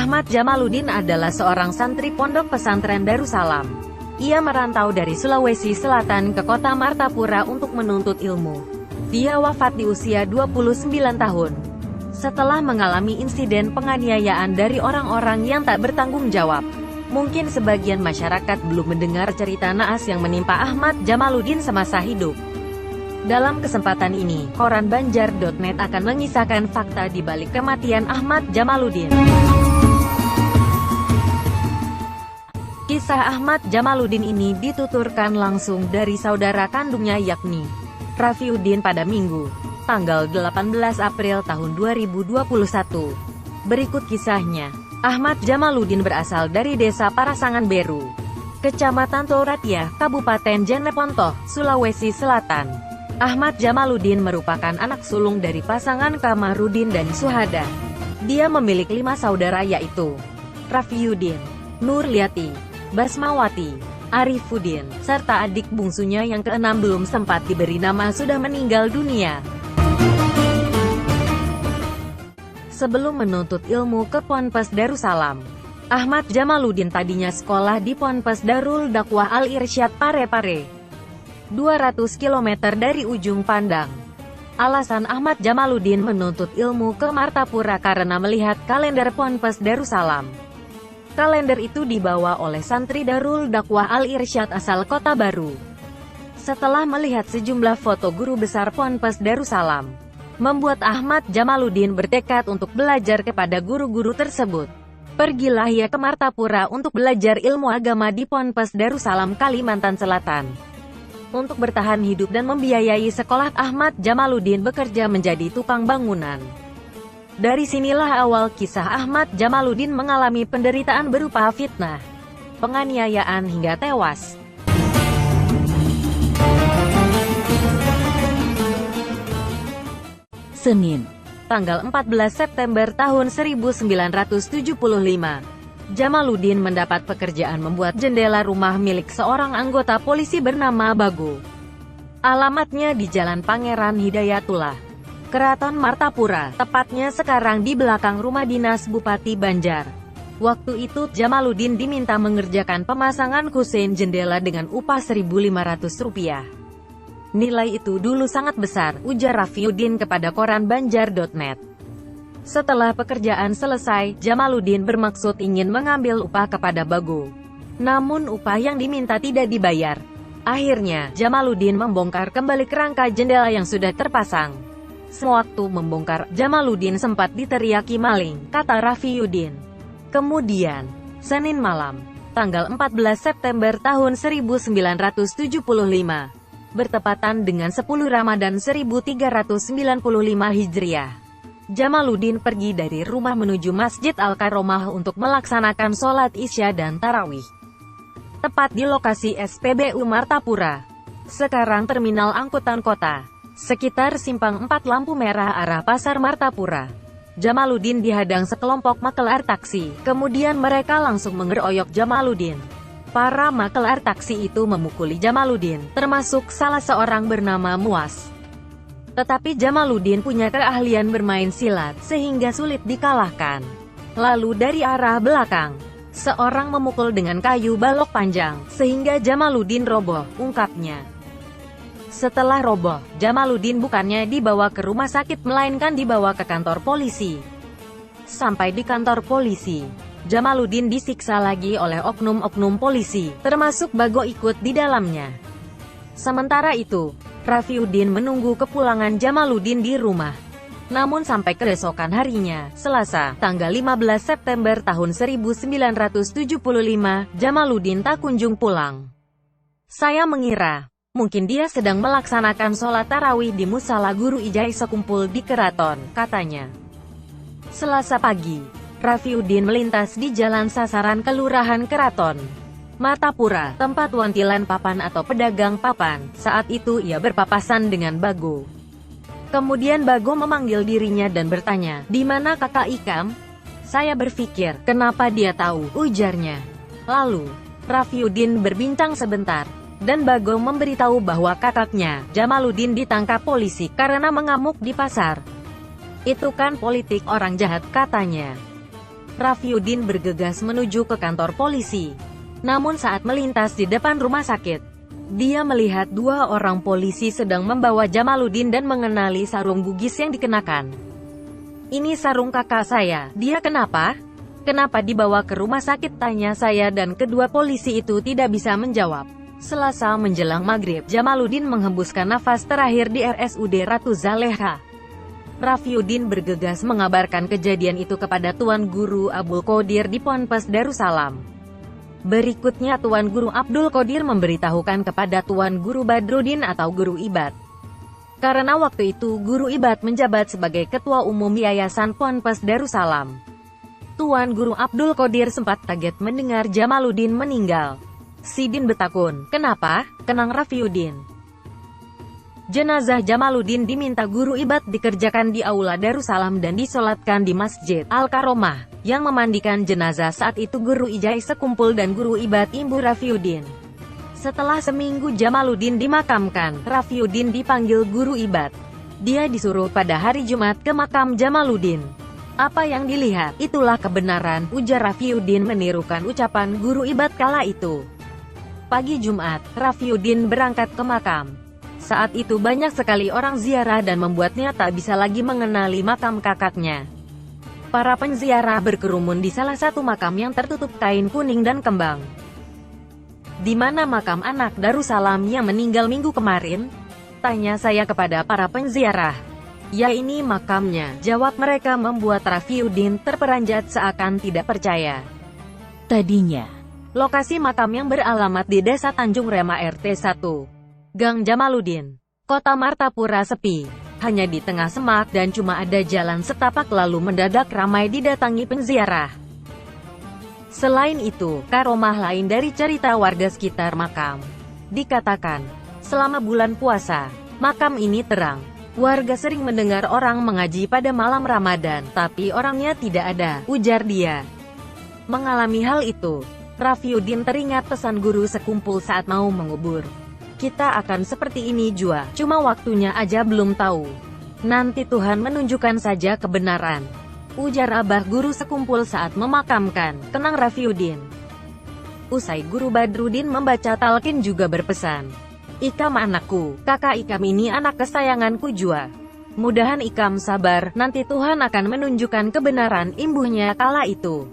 Ahmad Jamaluddin adalah seorang santri pondok pesantren Darussalam. Ia merantau dari Sulawesi Selatan ke kota Martapura untuk menuntut ilmu. Dia wafat di usia 29 tahun. Setelah mengalami insiden penganiayaan dari orang-orang yang tak bertanggung jawab. Mungkin sebagian masyarakat belum mendengar cerita naas yang menimpa Ahmad Jamaluddin semasa hidup. Dalam kesempatan ini, koran Banjar.net akan mengisahkan fakta di balik kematian Ahmad Jamaluddin. Kisah Ahmad Jamaluddin ini dituturkan langsung dari saudara kandungnya yakni Rafiuddin pada Minggu, tanggal 18 April tahun 2021. Berikut kisahnya. Ahmad Jamaluddin berasal dari desa Parasangan Beru, Kecamatan Toratia, Kabupaten Jeneponto, Sulawesi Selatan. Ahmad Jamaluddin merupakan anak sulung dari pasangan Kamarudin dan Suhada. Dia memiliki 5 saudara yaitu Rafiuddin, Nurliati, Basmawati, Arifuddin, serta adik bungsunya yang keenam belum sempat diberi nama sudah meninggal dunia. Sebelum menuntut ilmu ke Ponpes Darussalam, Ahmad Jamaluddin tadinya sekolah di Ponpes Darul Dakwah Al-Irsyad Parepare, 200 km dari ujung pandang. Alasan Ahmad Jamaluddin menuntut ilmu ke Martapura karena melihat kalender Ponpes Darussalam. Kalender itu dibawa oleh santri Darul Dakwah Al-Irsyad asal Kota Baru. Setelah melihat sejumlah foto guru besar Ponpes Darussalam, membuat Ahmad Jamaluddin bertekad untuk belajar kepada guru-guru tersebut. Pergilah ia ke Martapura untuk belajar ilmu agama di Ponpes Darussalam, Kalimantan Selatan. Untuk bertahan hidup dan membiayai sekolah, Ahmad Jamaluddin bekerja menjadi tukang bangunan. Dari sinilah awal kisah Ahmad Jamaluddin mengalami penderitaan berupa fitnah, penganiayaan hingga tewas. Senin, tanggal 14 September tahun 1975. Jamaluddin mendapat pekerjaan membuat jendela rumah milik seorang anggota polisi bernama Bago. Alamatnya di Jalan Pangeran Hidayatullah, Keraton Martapura, tepatnya sekarang di belakang rumah dinas Bupati Banjar. Waktu itu, Jamaluddin diminta mengerjakan pemasangan kusen jendela dengan upah Rp1.500. Nilai itu dulu sangat besar, ujar Rafiuddin kepada koran Banjar.net. Setelah pekerjaan selesai, Jamaluddin bermaksud ingin mengambil upah kepada Bago. Namun upah yang diminta tidak dibayar. Akhirnya, Jamaluddin membongkar kembali kerangka jendela yang sudah terpasang. Sewaktu membongkar, Jamaluddin sempat diteriaki maling, kata Rafiuddin. Kemudian, Senin malam, tanggal 14 September tahun 1975, bertepatan dengan 10 Ramadan 1395 Hijriah. Jamaluddin pergi dari rumah menuju Masjid Al-Karomah untuk melaksanakan sholat Isya dan Tarawih. Tepat di lokasi SPBU Martapura, sekarang terminal angkutan kota, sekitar simpang 4 lampu merah arah Pasar Martapura. Jamaluddin dihadang sekelompok makelar taksi, kemudian mereka langsung mengeroyok Jamaluddin. Para makelar taksi itu memukuli Jamaluddin, termasuk salah seorang bernama Muas. Tetapi Jamaluddin punya keahlian bermain silat, sehingga sulit dikalahkan. Lalu dari arah belakang, seorang memukul dengan kayu balok panjang, sehingga Jamaluddin roboh, ungkapnya. Setelah roboh, Jamaluddin bukannya dibawa ke rumah sakit melainkan dibawa ke kantor polisi. Sampai di kantor polisi, Jamaluddin disiksa lagi oleh oknum-oknum polisi, termasuk Bago ikut di dalamnya. Sementara itu, Rafiuddin menunggu kepulangan Jamaluddin di rumah. Namun sampai keesokan harinya, Selasa, tanggal 15 September tahun 1975, Jamaluddin tak kunjung pulang. Saya mengira, mungkin dia sedang melaksanakan sholat tarawih di musala Guru Ijai sekumpul di keraton, katanya. Selasa pagi, Rafiuddin melintas di Jalan Sasaran Kelurahan Keraton Martapura, tempat wantilan papan atau pedagang papan. Saat itu ia berpapasan dengan Bago. Kemudian Bago memanggil dirinya dan bertanya, "Di mana kakak Ikam?" Saya berpikir, kenapa dia tahu, ujarnya. Lalu, Rafiuddin berbincang sebentar, dan Bago memberitahu bahwa kakaknya, Jamaluddin ditangkap polisi karena mengamuk di pasar. Itu kan politik orang jahat, katanya. Raffiuddin bergegas menuju ke kantor polisi. Namun saat melintas di depan rumah sakit, dia melihat dua orang polisi sedang membawa Jamaluddin dan mengenali sarung bugis yang dikenakan. "Ini sarung kakak saya, dia kenapa? Kenapa dibawa ke rumah sakit?" tanya saya, dan kedua polisi itu tidak bisa menjawab. Selasa menjelang maghrib, Jamaluddin menghembuskan nafas terakhir di RSUD Ratu Zaleha. Raffiuddin bergegas mengabarkan kejadian itu kepada Tuan Guru Abdul Qodir di Ponpes Darussalam. Berikutnya Tuan Guru Abdul Qodir memberitahukan kepada Tuan Guru Badruddin atau Guru Ibad. Karena waktu itu Guru Ibad menjabat sebagai Ketua Umum Yayasan Ponpes Darussalam. Tuan Guru Abdul Qodir sempat kaget mendengar Jamaluddin meninggal. Sidin bertakun, "Kenapa?" Kenang Raffiuddin. Jenazah Jamaluddin diminta Guru Ibad dikerjakan di Aula Darussalam dan disolatkan di Masjid Al-Karomah. Yang memandikan jenazah saat itu Guru Ijai Sekumpul dan Guru Ibad Imbu Raffiuddin. Setelah seminggu Jamaluddin dimakamkan, Raffiuddin dipanggil Guru Ibad. Dia disuruh pada hari Jumat ke makam Jamaluddin. "Apa yang dilihat, itulah kebenaran," ujar Raffiuddin menirukan ucapan Guru Ibad kala itu. Pagi Jumat, Raffiuddin berangkat ke makam. Saat itu banyak sekali orang ziarah dan membuatnya tak bisa lagi mengenali makam kakaknya. Para penziarah berkerumun di salah satu makam yang tertutup kain kuning dan kembang. "Di mana makam anak Darussalam yang meninggal minggu kemarin?" tanya saya kepada para penziarah. "Ya, ini makamnya," jawab mereka, membuat Raffiuddin terperanjat seakan tidak percaya. Tadinya, lokasi makam yang beralamat di Desa Tanjung Rema RT 1, Gang Jamaluddin, Kota Martapura sepi. Hanya di tengah semak dan cuma ada jalan setapak, lalu mendadak ramai didatangi penziarah. Selain itu, karomah lain dari cerita warga sekitar makam. Dikatakan, selama bulan puasa, makam ini terang. Warga sering mendengar orang mengaji pada malam Ramadan, tapi orangnya tidak ada, ujar dia. Mengalami hal itu, Raffiuddin teringat pesan Guru Sekumpul saat mau mengubur. "Kita akan seperti ini jua, cuma waktunya aja belum tahu. Nanti Tuhan menunjukkan saja kebenaran," ujar Abah Guru Sekumpul saat memakamkan, kenang Raffiuddin. Usai Guru Badruddin membaca talqin juga berpesan, "Ikam anakku, kakak Ikam ini anak kesayanganku jua. Mudahan Ikam sabar, nanti Tuhan akan menunjukkan kebenaran," imbuhnya kala itu.